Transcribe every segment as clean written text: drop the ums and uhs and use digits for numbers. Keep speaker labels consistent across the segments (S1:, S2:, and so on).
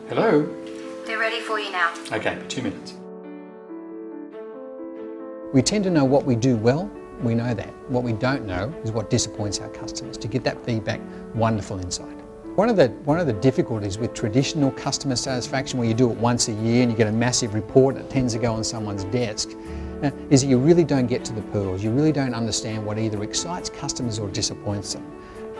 S1: Hello?
S2: They're ready for you now.
S1: Okay, 2 minutes. We tend to know what we do well, we know that. What we don't know is what disappoints our customers. To get that feedback, wonderful insight. One of the difficulties with traditional customer satisfaction, where you do it once a year and you get a massive report and it tends to go on someone's desk, is that you really don't get to the pearls. You really don't understand what either excites customers or disappoints them.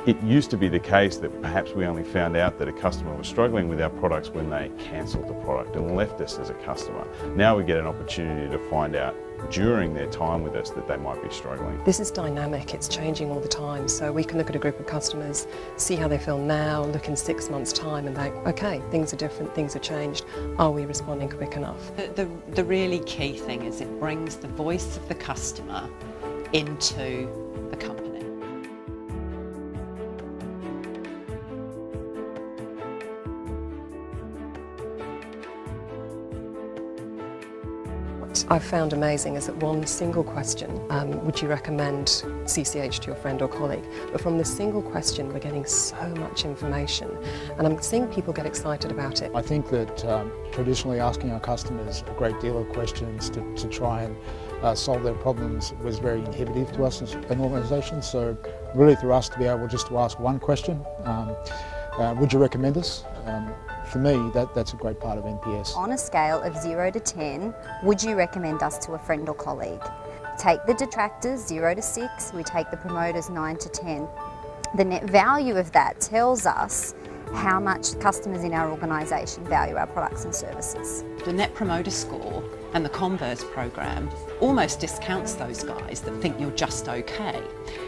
S3: It used to be the case that perhaps we only found out that a customer was struggling with our products when they cancelled the product and left us as a customer. Now we get an opportunity to find out during their time with us that they might be struggling.
S4: This is dynamic, it's changing all the time, so we can look at a group of customers, see how they feel now, look in 6 months' time and think, okay, things are different, things have changed, are we responding quick enough?
S5: The really key thing is it brings the voice of the customer into the company.
S4: What I've found amazing is that one single question, would you recommend CCH to your friend or colleague? But from this single question, we're getting so much information, and I'm seeing people get excited about it.
S6: I think that traditionally asking our customers a great deal of questions to try and solve their problems was very inhibitive to us as an organisation. So really for us to be able just to ask one question, would you recommend us? For me, that's a great part of NPS.
S2: On a scale of 0 to 10, would you recommend us to a friend or colleague? Take the detractors 0 to 6, we take the promoters 9 to 10. The net value of that tells us how much customers in our organisation value our products and services.
S5: The Net Promoter Score and the Converse program almost discounts those guys that think you're just okay.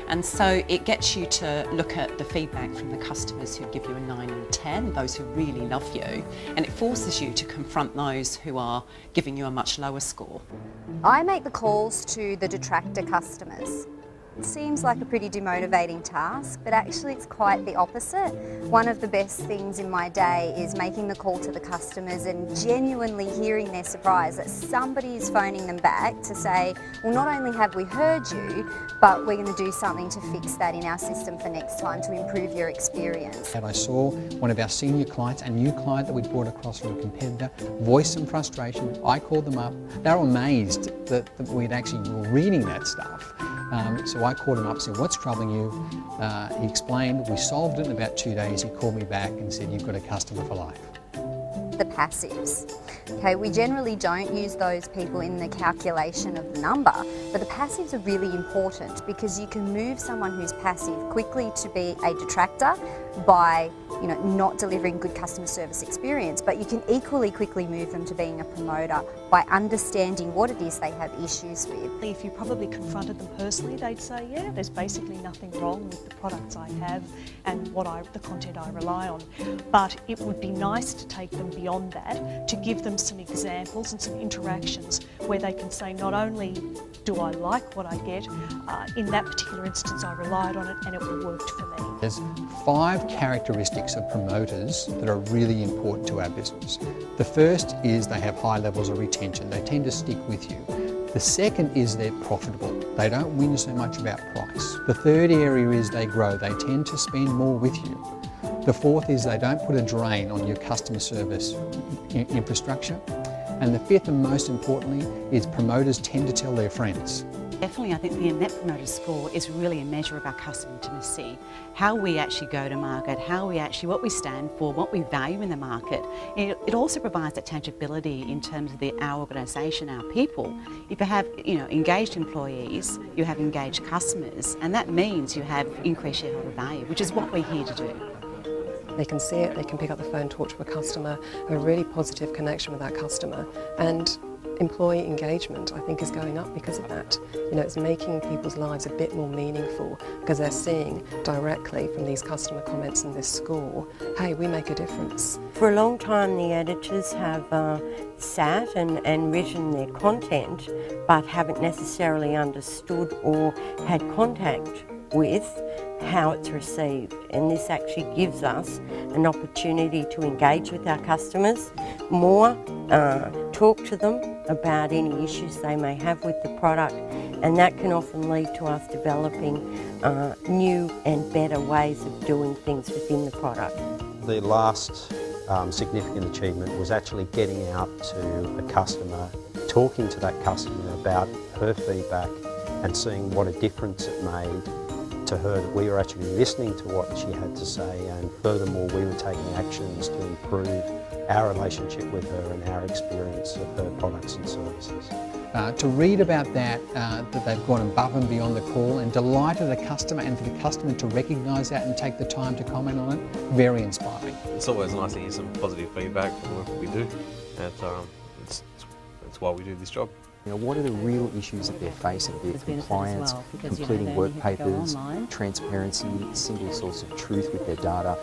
S5: And so it gets you to look at the feedback from the customers who give you a 9 and a 10, those who really love you, and it forces you to confront those who are giving you a much lower score.
S2: I make the calls to the detractor customers. It seems like a pretty demotivating task, but actually it's quite the opposite. One of the best things in my day is making the call to the customers and genuinely hearing their surprise that somebody is phoning them back to say, well, not only have we heard you, but we're going to do something to fix that in our system for next time to improve your experience.
S1: And I saw one of our senior clients, a new client that we'd brought across from a competitor, voice some frustration. I called them up. They were amazed that we'd actually were reading that stuff. So I called him up and said, what's troubling you? He explained, we solved it in about 2 days. He called me back and said, you've got a customer for life.
S2: The passives. Okay, we generally don't use those people in the calculation of the number, but the passives are really important because you can move someone who's passive quickly to be a detractor by not delivering good customer service experience, but you can equally quickly move them to being a promoter by understanding what it is they have issues with.
S7: If you probably confronted them personally, they'd say, yeah, there's basically nothing wrong with the products I have and the content I rely on. But it would be nice to take them beyond that, to give them some examples and some interactions where they can say, not only do I like what I get, in that particular instance I relied on it and it worked for me.
S1: There's 5 characteristics of promoters that are really important to our business. The first is they have high levels of retention. They tend to stick with you. The second is they're profitable. They don't win so much about price. The third area is they grow. They tend to spend more with you. The fourth is they don't put a drain on your customer service infrastructure. And the fifth and most importantly is promoters tend to tell their friends.
S8: Definitely, I think the Net Promoter Score is really a measure of our customer intimacy, how we actually go to market, what we stand for, what we value in the market. It also provides that tangibility in terms of our organisation, our people. If you have engaged employees, you have engaged customers, and that means you have increased shareholder value, which is what we're here to do.
S4: They can see it, they can pick up the phone, talk to a customer, have a really positive connection with that customer, and employee engagement, I think, is going up because of that. It's making people's lives a bit more meaningful because they're seeing directly from these customer comments and this score, hey, we make a difference.
S9: For a long time the editors have sat and written their content but haven't necessarily understood or had contact with how it's received, and this actually gives us an opportunity to engage with our customers more, talk to them about any issues they may have with the product, and that can often lead to us developing new and better ways of doing things within the product.
S10: The last significant achievement was actually getting out to a customer, talking to that customer about her feedback and seeing what a difference it made to her, that we were actually listening to what she had to say, and furthermore we were taking actions to improve our relationship with her and our experience of her products and services.
S1: To read about that they've gone above and beyond the call and delighted a customer, and for the customer to recognise that and take the time to comment on it, very inspiring.
S11: It's always nice to hear some positive feedback from the work that we do, and it's why we do this job.
S12: You know, what are the real issues that they're facing? Their compliance, completing work papers, transparency, single source of truth with their data,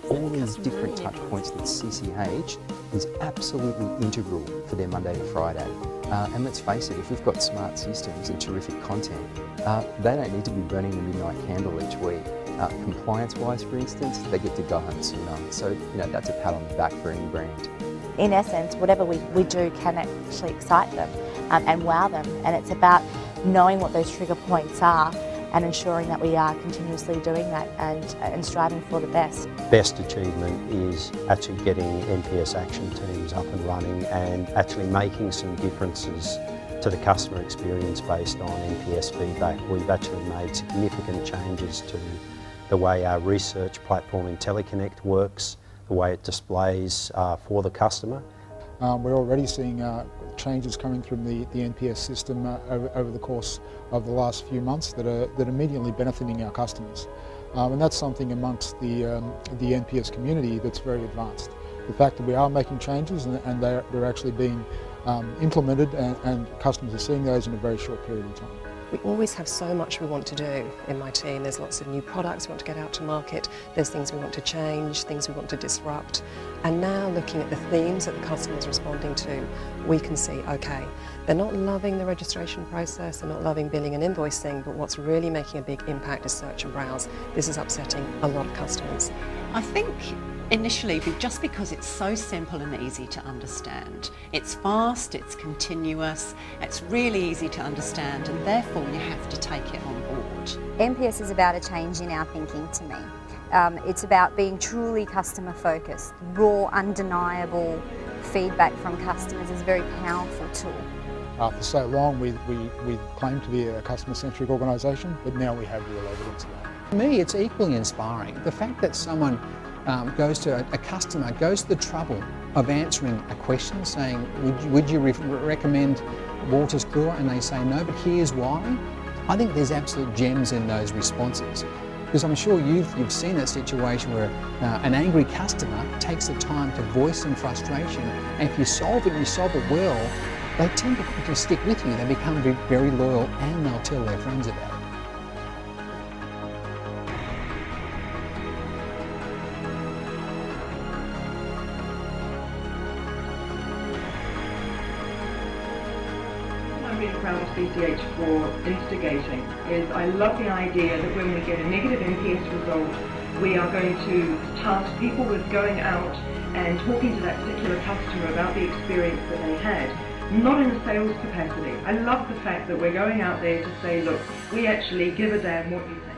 S12: all these different touch points that CCH is absolutely integral for their Monday to Friday. And let's face it, if we've got smart systems and terrific content, they don't need to be burning the midnight candle each week. Compliance-wise, for instance, they get to go home sooner. So, you know, that's a pat on the back for any brand.
S13: In essence, whatever we do can actually excite them and wow them, and it's about knowing what those trigger points are and ensuring that we are continuously doing that and striving for the best.
S10: Best achievement is actually getting NPS action teams up and running and actually making some differences to the customer experience based on NPS feedback. We've actually made significant changes to the way our research platform IntelliConnect works, the way it displays for the customer.
S6: We're already seeing changes coming from the NPS system over the course of the last few months that are immediately benefiting our customers. And that's something amongst the NPS community that's very advanced. The fact that we are making changes and they're actually being implemented and customers are seeing those in a very short period of time.
S4: We always have so much we want to do in my team. There's lots of new products we want to get out to market, there's things we want to change, things we want to disrupt. And now looking at the themes that the customer's responding to, we can see, okay, they're not loving the registration process, they're not loving billing and invoicing, but what's really making a big impact is search and browse. This is upsetting a lot of customers.
S5: I think initially, just because it's so simple and easy to understand. It's fast, it's continuous, it's really easy to understand, and therefore you have to take it on board.
S2: NPS is about a change in our thinking to me. It's about being truly customer focused. Raw, undeniable feedback from customers is a very powerful tool.
S6: For so long we claimed to be a customer-centric organisation, but now we have real evidence of that.
S1: For me, it's equally inspiring. The fact that someone goes to a customer, goes to the trouble of answering a question, saying, would you recommend Walter's Brewer? And they say no, but here's why. I think there's absolute gems in those responses. Because I'm sure you've seen that situation where an angry customer takes the time to voice some frustration, and if you solve it well, they tend to stick with you. They become very loyal and they'll tell their friends about it.
S14: I'm really proud of CCH for instigating is I love the idea that when we get a negative NPS result, we are going to task people with going out and talking to that particular customer about the experience that they had, not in a sales capacity. I love the fact that we're going out there to say, look, we actually give a damn what you think.